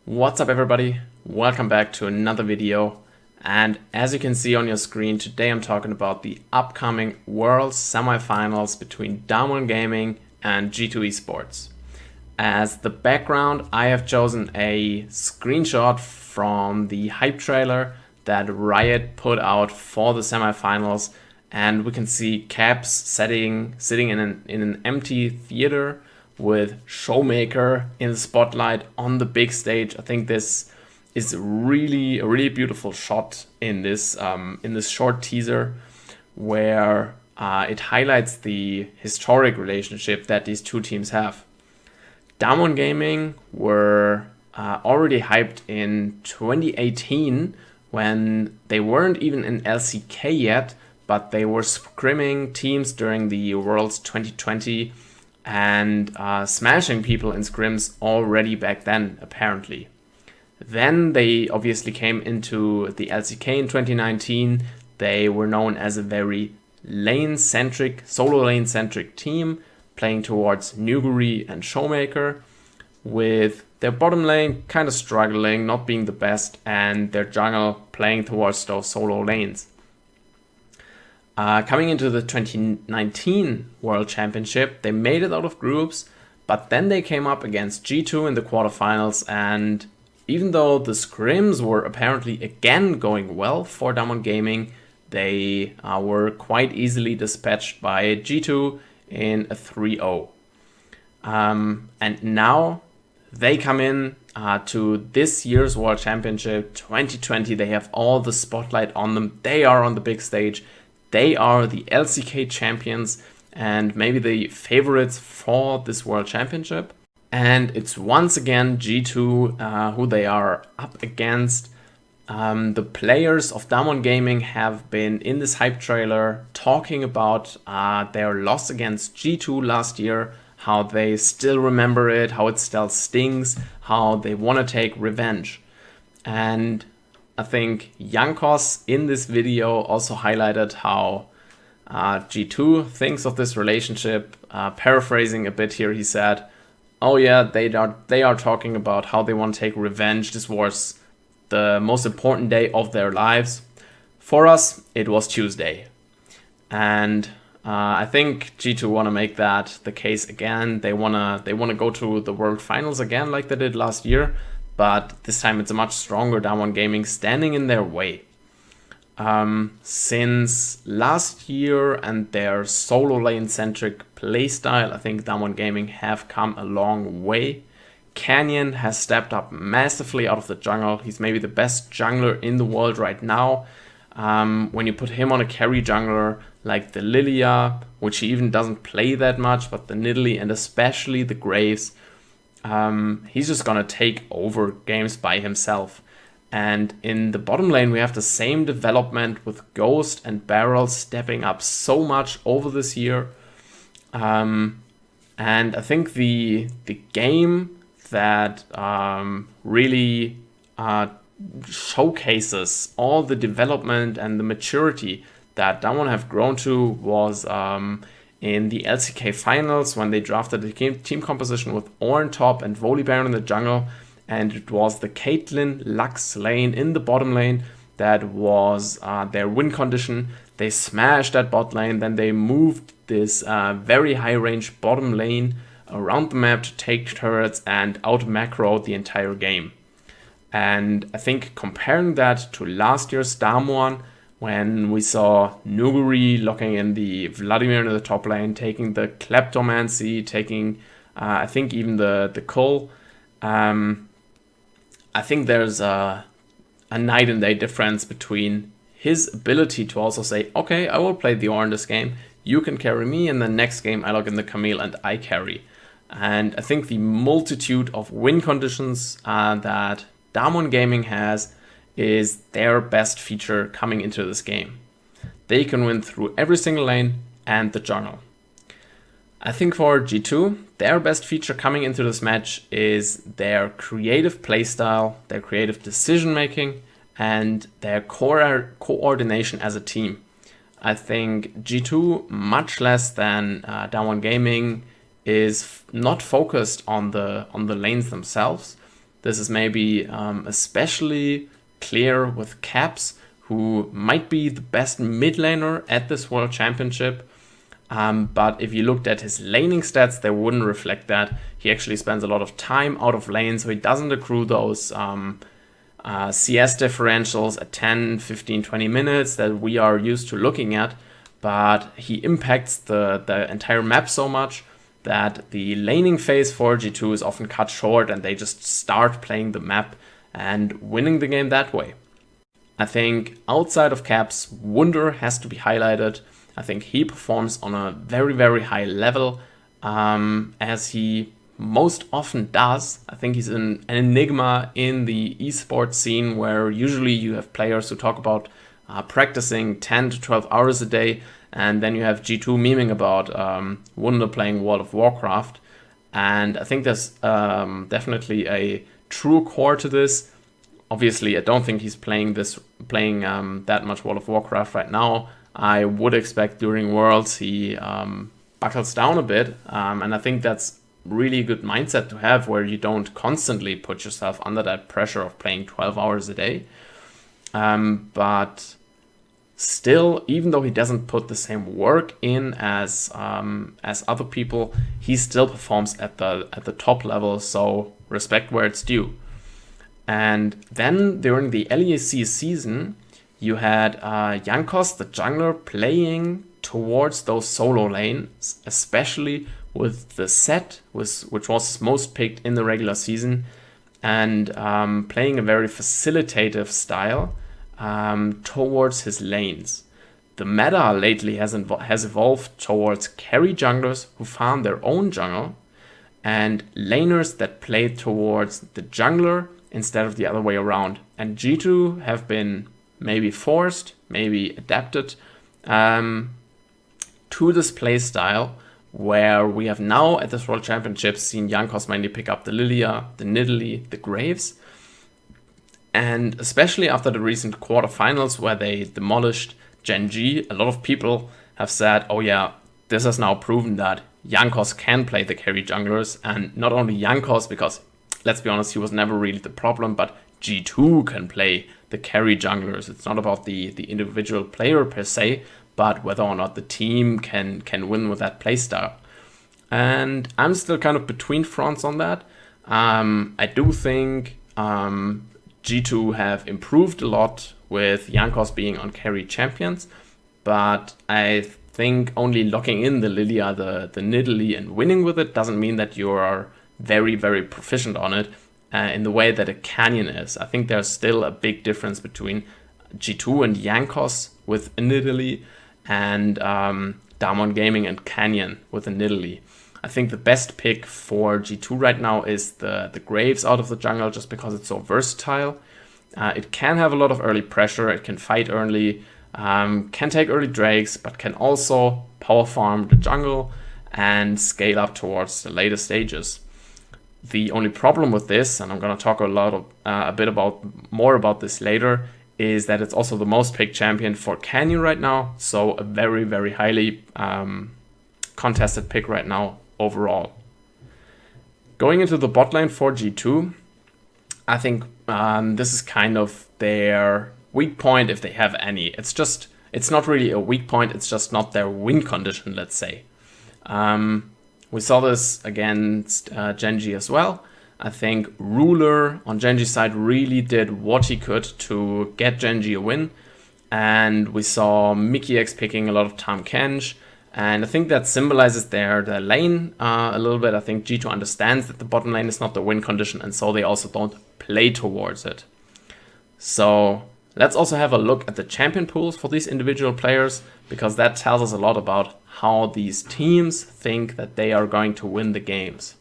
What's up everybody? Welcome back to another video, and as you can see on your screen, today I'm talking about the upcoming World Semifinals between Damwon Gaming and G2 Esports. As the background, I have chosen a screenshot from the hype trailer that Riot put out for the semifinals, and we can see Caps sitting in an empty theater with Showmaker in the spotlight on the big stage. I think this is a really beautiful shot in this short teaser where it highlights the historic relationship that these two teams have. Damwon Gaming were already hyped in 2018 when they weren't even in LCK yet, but they were scrimming teams during the Worlds 2020 and smashing people in scrims already back then, apparently. Then they obviously came into the LCK in 2019. They were known as a very solo lane-centric team, playing towards Nuguri and Showmaker, with their bottom lane kind of struggling, not being the best, and their jungle playing towards those solo lanes. Coming into the 2019 World Championship, they made it out of groups, but then they came up against G2 in the quarterfinals, and even though the scrims were apparently again going well for Damwon Gaming, they were quite easily dispatched by G2 in a 3-0. And now they come in to this year's World Championship 2020. They have all the spotlight on them. They are on the big stage. They are the LCK champions and maybe the favorites for this World Championship. And it's once again G2 who they are up against. The players of Damwon Gaming have been in this hype trailer talking about their loss against G2 last year, how they still remember it, how it still stings, how they want to take revenge. And I think Jankos in this video also highlighted how G2 thinks of this relationship. Paraphrasing a bit here, he said, "Oh yeah, they are talking about how they want to take revenge. This was the most important day of their lives. For us, it was Tuesday." And I think G2 want to make that the case again. They wanna go to the World Finals again like they did last year. But this time it's a much stronger Damwon Gaming standing in their way. Since last year and their solo lane-centric playstyle, I think Damwon Gaming have come a long way. Canyon has stepped up massively out of the jungle. He's maybe the best jungler in the world right now. When you put him on a carry jungler like the Lilia, which he even doesn't play that much, but the Nidalee and especially the Graves, he's just gonna take over games by himself. And in the bottom lane, we have the same development with Ghost and Barrel stepping up so much over this year. And I think the game that really showcases all the development and the maturity that Damwon have grown to was in the LCK finals when they drafted the team composition with Ornn top and Volibear in the jungle, and it was the Caitlyn Lux lane in the bottom lane that was their win condition. They smashed that bot lane, then they moved this very high range bottom lane around the map to take turrets and out macro the entire game. And I think comparing that to last year's Damwon, when we saw Nuguri locking in the Vladimir in the top lane, taking the Kleptomancy, taking I think even the Cull, I think there's a night and day difference between his ability to also say, okay, I will play the Ornn this game, you can carry me, and the next game I log in the Camille and I carry. And I think the multitude of win conditions that Damwon Gaming has is their best feature coming into this game. They can win through every single lane and the jungle. I think for G2, their best feature coming into this match is their creative playstyle, their creative decision making, and their coordination as a team. I think G2, much less than Damwon Gaming, is not focused on the lanes themselves. This is maybe especially clear with Caps, who might be the best mid laner at this World Championship. But if you looked at his laning stats, they wouldn't reflect that. He actually spends a lot of time out of lane, so he doesn't accrue those CS differentials at 10, 15, 20 minutes that we are used to looking at. But he impacts the entire map so much that the laning phase for G2 is often cut short, and they just start playing the map and winning the game that way. I think outside of Caps, Wunder has to be highlighted. I think he performs on a very, very high level, as he most often does. I think he's an enigma in the esports scene, where usually you have players who talk about practicing 10 to 12 hours a day, and then you have G2 memeing about Wunder playing World of Warcraft. And I think there's definitely a true core to this. Obviously, I don't think he's playing that much World of Warcraft right now. I would expect during Worlds he buckles down a bit, and I think that's really a good mindset to have, where you don't constantly put yourself under that pressure of playing 12 hours a day. But still, even though he doesn't put the same work in as other people, he still performs at the top level. So respect where it's due. And then during the LEC season, you had Jankos, the jungler, playing towards those solo lanes, especially with the set, which was most picked in the regular season, and playing a very facilitative style towards his lanes. The meta lately has evolved towards carry junglers who farm their own jungle, and laners that play towards the jungler instead of the other way around. And G2 have been maybe forced, maybe adapted to this play style, where we have now at this World Championship seen Jankos mainly pick up the Lilia, the Nidalee, the Graves. And especially after the recent quarterfinals where they demolished Gen G, a lot of people have said, oh yeah, this has now proven that Jankos can play the carry junglers. And not only Jankos, because let's be honest, he was never really the problem, but G2 can play the carry junglers. It's not about the individual player per se, but whether or not the team can win with that playstyle. And I'm still kind of between fronts on that. I do think G2 have improved a lot with Jankos being on carry champions, but I think only locking in the Lilia, the Nidalee, and winning with it doesn't mean that you are very, very proficient on it in the way that a Canyon is. I think there's still a big difference between G2 and Jankos with a Nidalee and Damwon Gaming and Canyon with a Nidalee. I think the best pick for G2 right now is the Graves out of the jungle, just because it's so versatile. It can have a lot of early pressure, it can fight early, can take early drakes, but can also power farm the jungle and scale up towards the later stages. The only problem with this, and I'm going to talk a bit more about this later, is that it's also the most picked champion for Canyon right now. So a very, very highly contested pick right now overall. Going into the bot lane for G2, I think this is kind of their weak point, if they have any. It's not really a weak point, it's just not their win condition, let's say. We saw this against Genji as well. I think Ruler on Genji's side really did what he could to get Genji a win. And we saw Mickey X picking a lot of Tahm Kench. And I think that symbolizes their lane a little bit. I think G2 understands that the bottom lane is not the win condition, and so they also don't play towards it. So let's also have a look at the champion pools for these individual players, because that tells us a lot about how these teams think that they are going to win the games.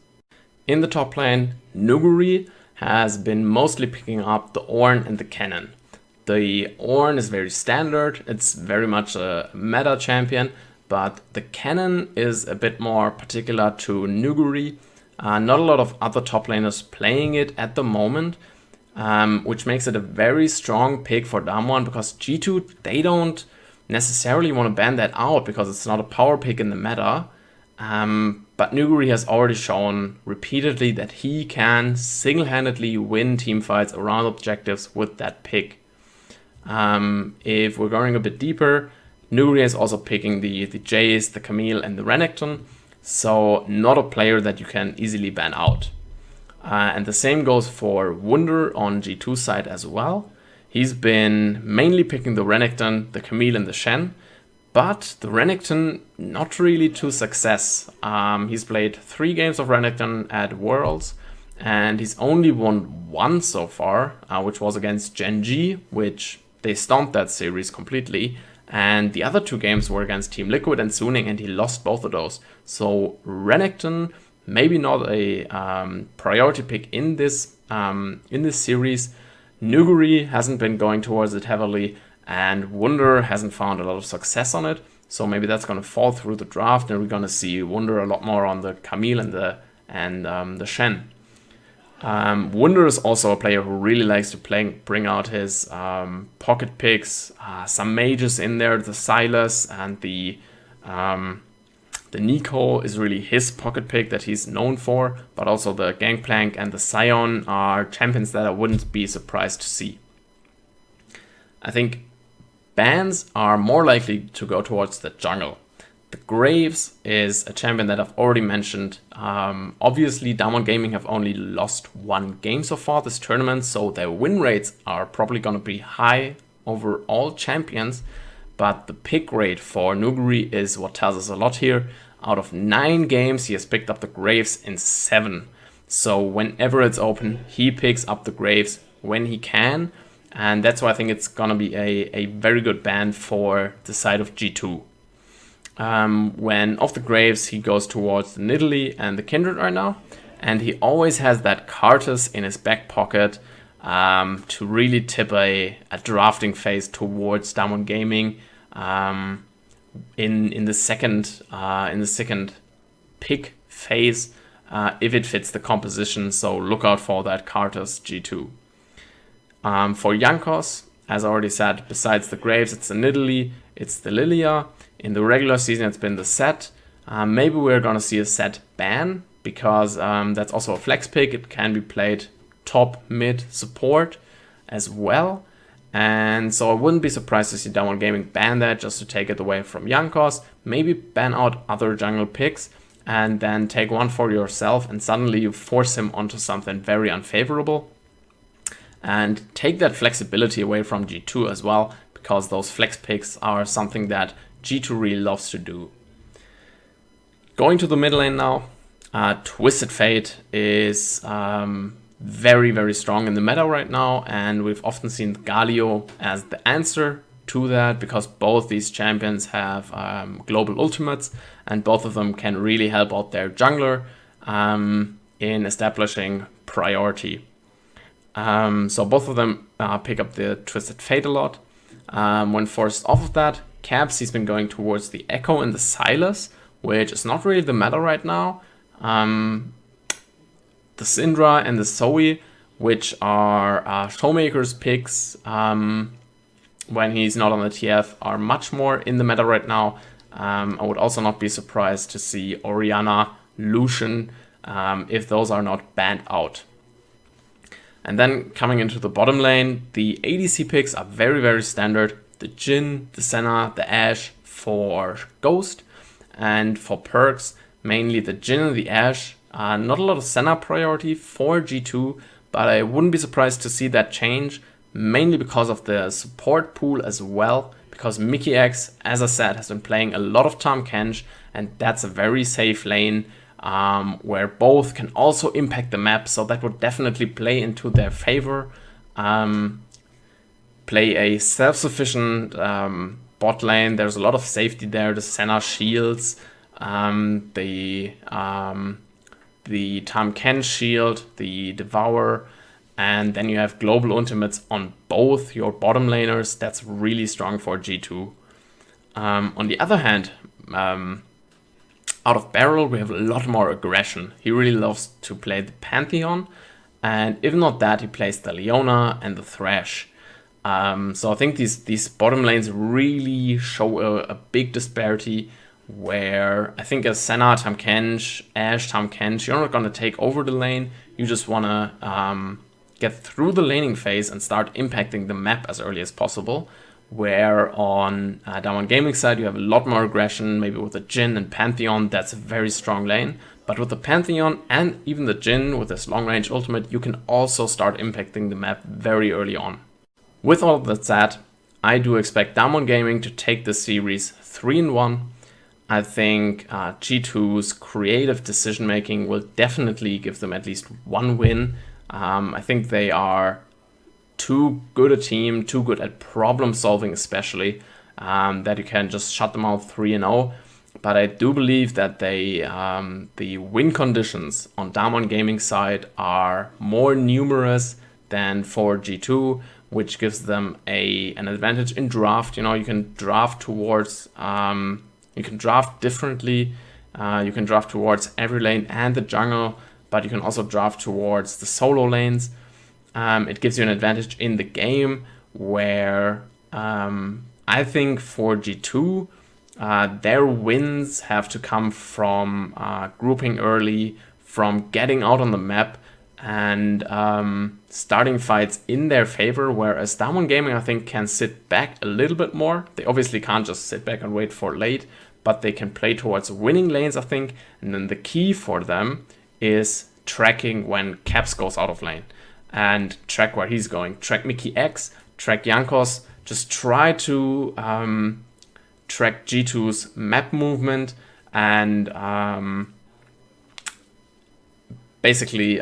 In the top lane, Nuguri has been mostly picking up the Ornn and the Cannon. The Ornn is very standard, it's very much a meta champion, but the Cannon is a bit more particular to Nuguri. Not a lot of other top laners playing it at the moment, which makes it a very strong pick for Damwon, because G2, they don't necessarily want to ban that out because it's not a power pick in the meta. But Nuguri has already shown repeatedly that he can single-handedly win teamfights around objectives with that pick. If we're going a bit deeper, Nuguri is also picking the Jace, the Camille, and the Renekton, so not a player that you can easily ban out. And the same goes for Wunder on G2 side as well. He's been mainly picking the Renekton, the Camille, and the Shen, but the Renekton not really to success. He's played 3 games of Renekton at Worlds, and he's only won 1 so far, which was against Gen G, which they stomped that series completely. And the other 2 games were against Team Liquid and Suning, and he lost both of those. So Renekton, maybe not a priority pick in this series. Nuguri hasn't been going towards it heavily, and Wunder hasn't found a lot of success on it. So maybe that's going to fall through the draft, and we're going to see Wunder a lot more on the Camille and the Shen. Wunder is also a player who really likes to bring out his pocket picks, some mages in there, the Silas and the Nico is really his pocket pick that he's known for, but also the Gangplank and the Sion are champions that I wouldn't be surprised to see. I think bans are more likely to go towards the jungle. The Graves is a champion that I've already mentioned. Obviously, Damwon Gaming have only lost 1 game so far this tournament, so their win rates are probably going to be high over all champions. But the pick rate for Nuguri is what tells us a lot here. Out of 9 games, he has picked up the Graves in 7. So whenever it's open, he picks up the Graves when he can. And that's why I think it's going to be a very good ban for the side of G2. When off the Graves, he goes towards the Nidalee and the Kindred right now. And he always has that Karthus in his back pocket to really tip a drafting phase towards Damwon Gaming in the second pick phase if it fits the composition. So look out for that Karthus G2. For Jankos, as I already said, besides the Graves, it's the Nidalee, it's the Lilia. In the regular season, it's been the Set. Maybe we're going to see a Set ban because that's also a flex pick. It can be played top, mid, support as well. And so I wouldn't be surprised to see Damwon Gaming ban that just to take it away from Jankos. Maybe ban out other jungle picks and then take one for yourself, and suddenly you force him onto something very unfavorable. And take that flexibility away from G2 as well, because those flex picks are something that G2 really loves to do. Going to the mid lane now, Twisted Fate is very, very strong in the meta right now, and we've often seen Galio as the answer to that, because both these champions have global ultimates, and both of them can really help out their jungler in establishing priority. So both of them pick up the Twisted Fate a lot. When forced off of that, Caps, he's been going towards the Echo and the Silas, which is not really the meta right now. The Syndra and the Zoe, which are Showmaker's picks when he's not on the TF, are much more in the meta right now. I would also not be surprised to see Orianna, Lucian, if those are not banned out. And then coming into the bottom lane, the ADC picks are very, very standard. The Jhin, the Senna, the Ashe for Ghost, and for perks, mainly the Jhin and the Ashe. Not a lot of Senna priority for G2, but I wouldn't be surprised to see that change, mainly because of the support pool as well, because Mickey X, as I said, has been playing a lot of Tahm Kench, and that's a very safe lane where both can also impact the map, so that would definitely play into their favor. Play a self-sufficient bot lane. There's a lot of safety there. The Senna shields, the Tahm Kench shield, the Devour, and then you have global ultimates on both your bottom laners. That's really strong for G2. On the other hand, out of Barrel, we have a lot more aggression. He really loves to play the Pantheon, and if not that, he plays the Leona and the Thresh. So I think these bottom lanes really show a big disparity where I think as Senna, Tamkench, Ashe, Tamkench, you're not going to take over the lane. You just want to get through the laning phase and start impacting the map as early as possible. Where on Damwon Gaming side, you have a lot more aggression, maybe with the Jhin and Pantheon. That's a very strong lane. But with the Pantheon and even the Jhin with this long range ultimate, you can also start impacting the map very early on. With all of that said, I do expect Damwon Gaming to take this series 3-1. I think G2's creative decision making will definitely give them at least one win. I think they are too good a team, too good at problem solving especially, that you can just shut them out 3-0. But I do believe that the win conditions on Damwon Gaming side are more numerous than for G2, which gives them an advantage in draft. You know, you can draft towards, you can draft differently. You can draft towards every lane and the jungle, but you can also draft towards the solo lanes. It gives you an advantage in the game where I think for G2, their wins have to come from grouping early, from getting out on the map, and starting fights in their favor, whereas Damwon Gaming, I think, can sit back a little bit more. They obviously can't just sit back and wait for late, but they can play towards winning lanes, I think. And then the key for them is tracking when Caps goes out of lane and track where he's going. Track Mickey X, track Jankos, just try to track G2's map movement and basically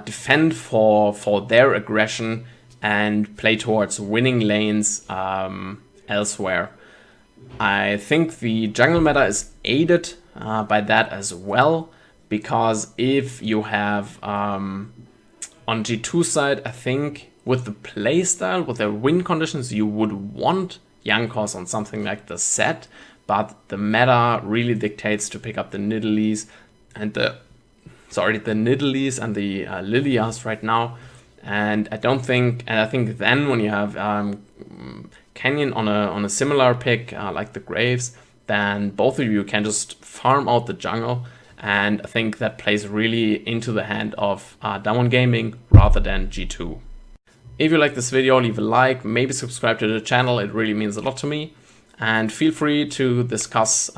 defend for their aggression and play towards winning lanes elsewhere. I think the jungle meta is aided by that as well, because if you have on G2 side, I think with the playstyle, with their win conditions, you would want Jankos on something like the set, but the meta really dictates to pick up the Nidalees and the Nidalees and the Lilias right now. And I think then when you have Canyon on a similar pick like the Graves, then both of you can just farm out the jungle. And I think that plays really into the hand of Damwon Gaming rather than G2. If you like this video, leave a like, maybe subscribe to the channel, it really means a lot to me. And feel free to discuss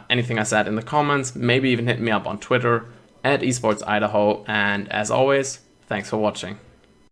anything I said in the comments, maybe even hit me up on Twitter @esportsidaho. And as always, thanks for watching.